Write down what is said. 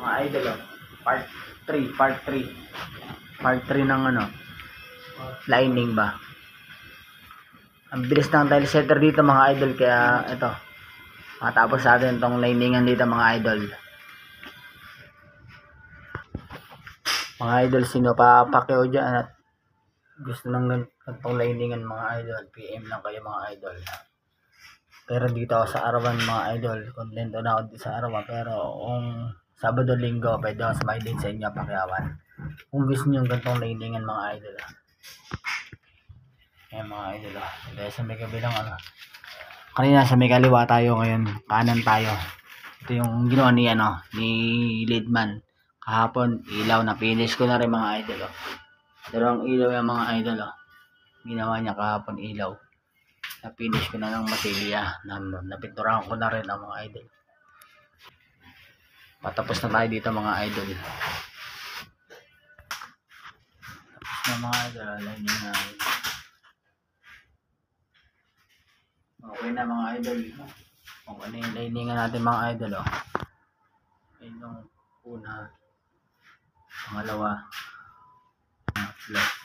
Mga idol, oh. Part 3. Part 3 ng ano, lining ba. Ang bilis ng tile setter dito mga idol, kaya ito, matapos natin itong liningan dito mga idol. Mga idol, sino pa pakyo dyan at gusto ng ganitong liningan mga idol, PM lang kayo mga idol. Pero dito ako sa arawan mga idol, kontento na ako dito sa arawan, pero kung Sabado Linggo pwede ako sumay din sa inyo Pakyawan kung gusto nyo ganitong liningan mga idol. Ayan mga idol, dahil sa may kabilang ano, kanina sa may kaliwa tayo, ngayon kanan tayo. Ito yung ginawa ni ano, ni Leadman kahapon, ilaw na finish ko na rin mga idol. Dalawang ilaw yung mga idol, ginawa niya kahapon, ilaw na finish ko na ng matilya, napinturahan ko na rin ang mga idol. Patapos na tayo dito mga idol. Tapos na mga idol, lining na. Okay na mga idol. Kung ano yung liningan natin mga idol, ayun yung una, pangalawa, last.